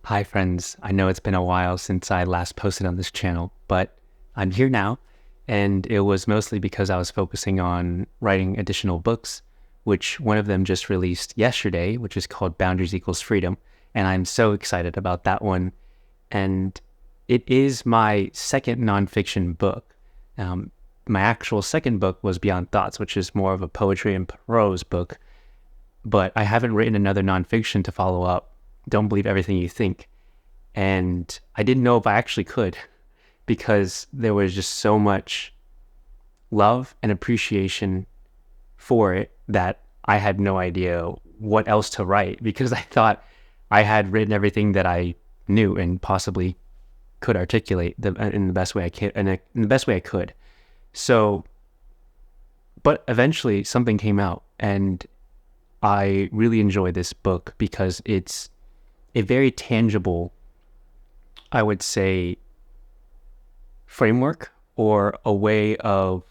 Hi friends, I know it's been a while since I last posted on this channel, but I'm here now, and it was mostly because I was focusing on writing additional books, which one of them just released yesterday, which is called Boundaries Equals Freedom, and I'm so excited about that one. And it is my second nonfiction book. Um, my actual second book was Beyond Thoughts, which is more of a poetry and prose book, but I haven't written another nonfiction to follow up. Don't believe everything you think. And I didn't know if I actually could because there was just so much love and appreciation for it that I had no idea what else to write because I thought I had written everything that I knew and possibly could articulate in the best way I can, in the best way I could. So, but eventually something came out and I really enjoy this book because it's a very tangible, I would say, framework or a way of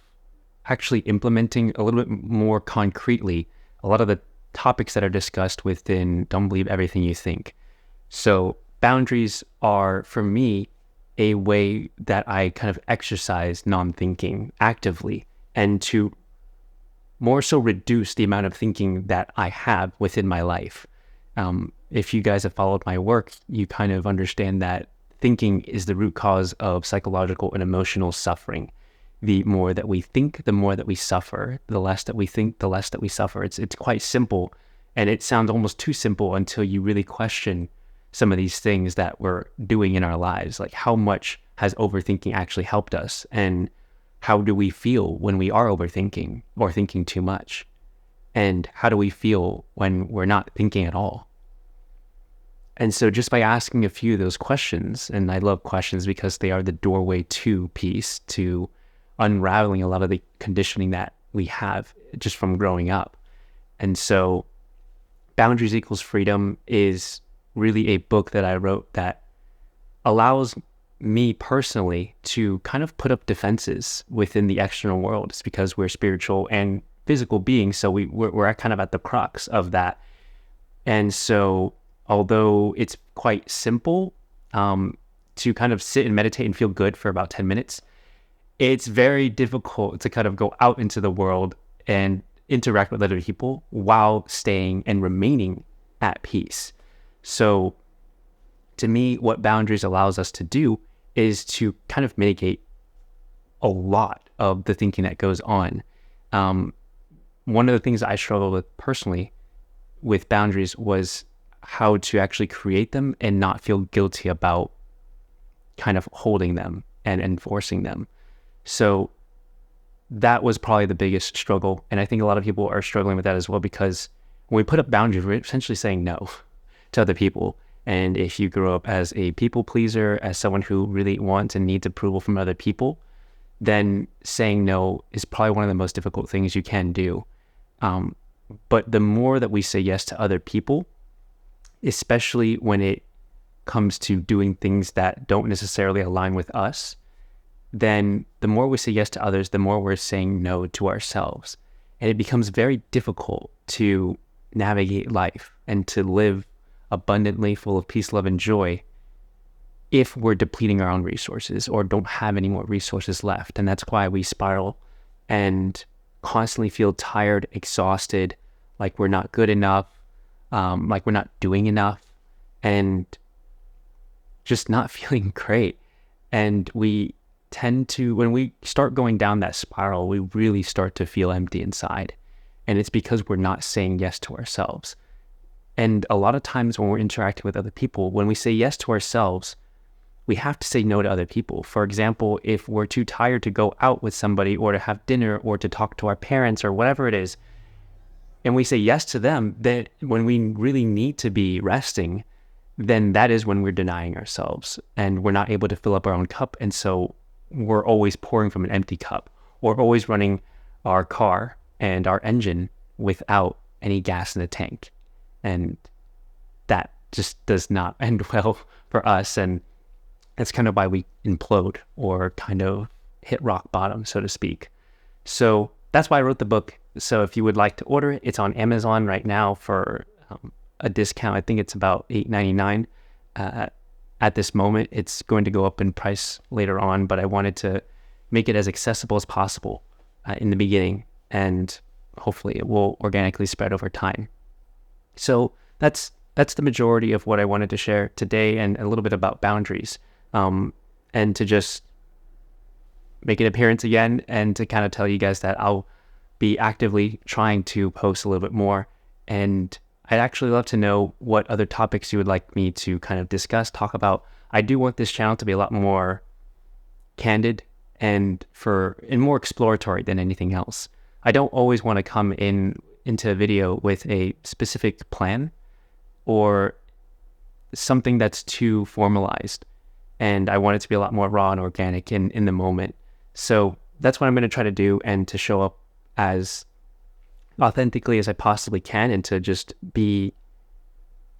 actually implementing a little bit more concretely a lot of the topics that are discussed within Don't Believe Everything You Think. So boundaries are, for me, a way that I kind of exercise non-thinking actively and to more so reduce the amount of thinking that I have within my life. If you guys have followed my work, you kind of understand that thinking is the root cause of psychological and emotional suffering. The more that we think, the more that we suffer. The less that we think, the less that we suffer. It's quite simple, and it sounds almost too simple until you really question some of these things that we're doing in our lives. Like, how much has overthinking actually helped us? And how do we feel when we are overthinking or thinking too much? And how do we feel when we're not thinking at all? And so just by asking a few of those questions, and I love questions because they are the doorway to peace, to unraveling a lot of the conditioning that we have just from growing up. And so Boundaries Equals Freedom is really a book that I wrote that allows me personally to kind of put up defenses within the external world. It's because we're spiritual and physical beings, so we're kind of at the crux of that. And so although it's quite simple to kind of sit and meditate and feel good for about 10 minutes, it's very difficult to kind of go out into the world and interact with other people while staying and remaining at peace. So to me, what boundaries allows us to do is to kind of mitigate a lot of the thinking that goes on. One of the things I struggled with personally with boundaries was how to actually create them and not feel guilty about kind of holding them and enforcing them. So that was probably the biggest struggle. And I think a lot of people are struggling with that as well, because when we put up boundaries, we're essentially saying no to other people. And if you grow up as a people pleaser, as someone who really wants and needs approval from other people, then saying no is probably one of the most difficult things you can do. But the more that we say yes to other people, especially when it comes to doing things that don't necessarily align with us, then the more we say yes to others, the more we're saying no to ourselves. And it becomes very difficult to navigate life and to live abundantly, full of peace, love, and joy if we're depleting our own resources or don't have any more resources left. And that's why we spiral and constantly feel tired, exhausted, like we're not good enough, like we're not doing enough, and just not feeling great. And we tend to, when we start going down that spiral, we really start to feel empty inside. And it's because we're not saying yes to ourselves. And a lot of times when we're interacting with other people, when we say yes to ourselves, we have to say no to other people. For example, if we're too tired to go out with somebody or to have dinner or to talk to our parents or whatever it is, and we say yes to them, then when we really need to be resting, then that is when we're denying ourselves and we're not able to fill up our own cup. And so we're always pouring from an empty cup, or always running our car and our engine without any gas in the tank. And that just does not end well for us. And that's kind of why we implode or kind of hit rock bottom, so to speak. So that's why I wrote the book. So if you would like to order it, it's on Amazon right now for a discount. I think it's about $8.99. uh, at this moment. It's going to go up in price later on, but I wanted to make it as accessible as possible in the beginning, and hopefully it will organically spread over time. So that's the majority of what I wanted to share today, and a little bit about boundaries, and to just make an appearance again, and to kind of tell you guys that I'll be actively trying to post a little bit more. And I'd actually love to know what other topics you would like me to kind of discuss, talk about. I do want this channel to be a lot more candid and more exploratory than anything else. I don't always want to come into a video with a specific plan or something that's too formalized. And I want it to be a lot more raw and organic in the moment. So that's what I'm going to try to do, and to show up as authentically as I possibly can, and to just be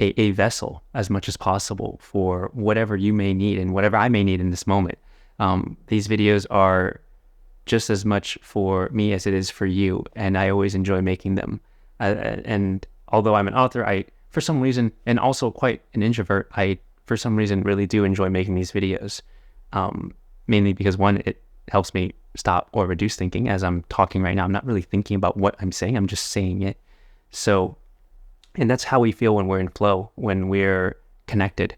a vessel as much as possible for whatever you may need and whatever I may need in this moment. These videos are just as much for me as it is for you, and I always enjoy making them. And although I'm an author, I, for some reason, and also quite an introvert, I, for some reason, really do enjoy making these videos. Mainly because, one, it helps me stop or reduce thinking. As I'm talking right now, I'm not really thinking about what I'm saying, I'm just saying it. So, and that's how we feel when we're in flow, when we're connected,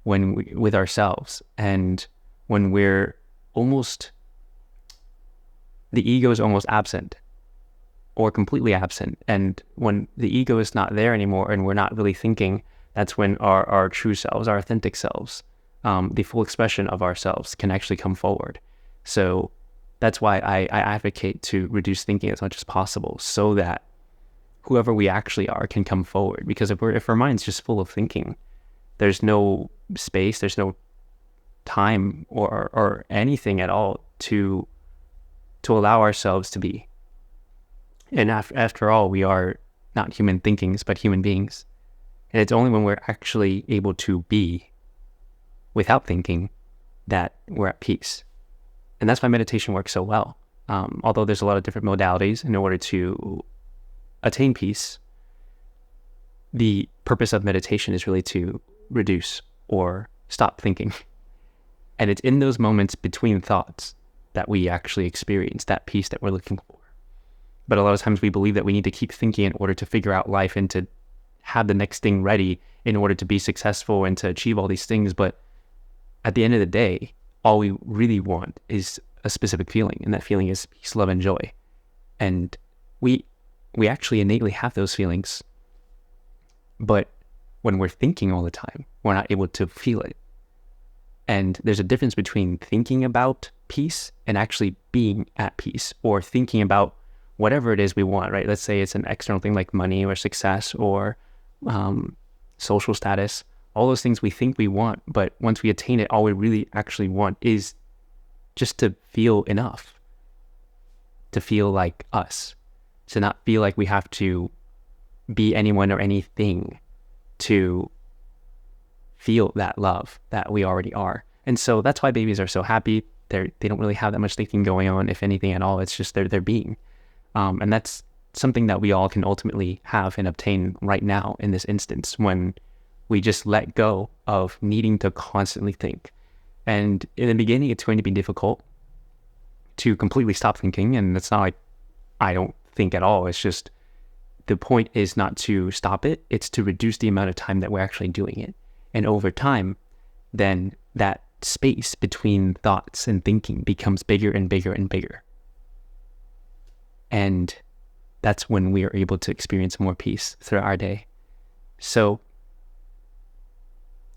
with ourselves, and when we're almost, the ego is almost absent or completely absent. And when the ego is not there anymore and we're not really thinking, that's when our true selves, our authentic selves, the full expression of ourselves can actually come forward. So that's why I advocate to reduce thinking as much as possible, so that whoever we actually are can come forward. Because if our mind's just full of thinking, there's no space, there's no time or anything at all to allow ourselves to be. And after all, we are not human thinkings, but human beings. And it's only when we're actually able to be without thinking that we're at peace. And that's why meditation works so well. Although there's a lot of different modalities in order to attain peace, the purpose of meditation is really to reduce or stop thinking. And it's in those moments between thoughts that we actually experience that peace that we're looking for. But a lot of times we believe that we need to keep thinking in order to figure out life and to have the next thing ready in order to be successful and to achieve all these things. But at the end of the day, all we really want is a specific feeling, and that feeling is peace, love, and joy. And we actually innately have those feelings. But when we're thinking all the time, we're not able to feel it. And there's a difference between thinking about peace and actually being at peace, or thinking about whatever it is we want, right? Let's say it's an external thing like money or success or social status, all those things we think we want. But once we attain it, all we really actually want is just to feel enough, to feel like us, to not feel like we have to be anyone or anything to feel that love that we already are. And so that's why babies are so happy. They don't really have that much thinking going on, if anything at all. It's just they're being. And that's something that we all can ultimately have and obtain right now in this instance, when we just let go of needing to constantly think. And in the beginning, it's going to be difficult to completely stop thinking. And it's not like I don't think at all. It's just the point is not to stop it. It's to reduce the amount of time that we're actually doing it. And over time, then that space between thoughts and thinking becomes bigger and bigger and bigger. And that's when we are able to experience more peace throughout our day. So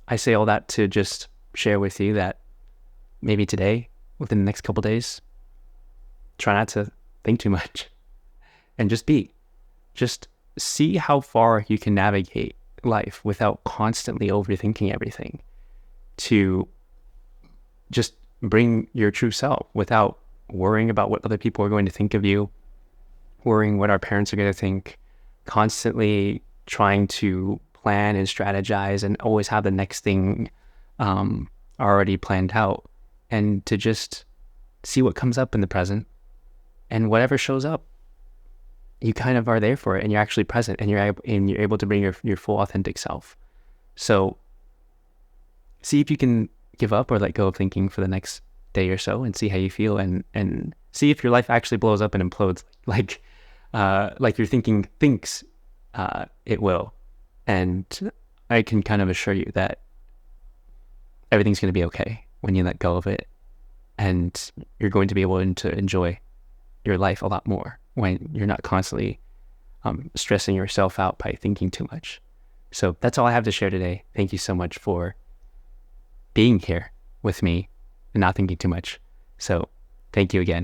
I say all that to just share with you that maybe today, within the next couple days, try not to think too much and just be. Just see how far you can navigate life without constantly overthinking everything, to just bring your true self without worrying about what other people are going to think of you, worrying what our parents are going to think, constantly trying to plan and strategize and always have the next thing already planned out, and to just see what comes up in the present, and whatever shows up, you kind of are there for it, and you're actually present, and you're able to bring your full authentic self. So see if you can give up or let go of thinking for the next day or so, and see how you feel, and see if your life actually blows up and implodes like your thinking thinks it will. And I can kind of assure you that everything's going to be okay when you let go of it, and you're going to be able to enjoy your life a lot more when you're not constantly stressing yourself out by thinking too much. So that's all I have to share today. Thank you so much for being here with me and not thinking too much. So thank you again.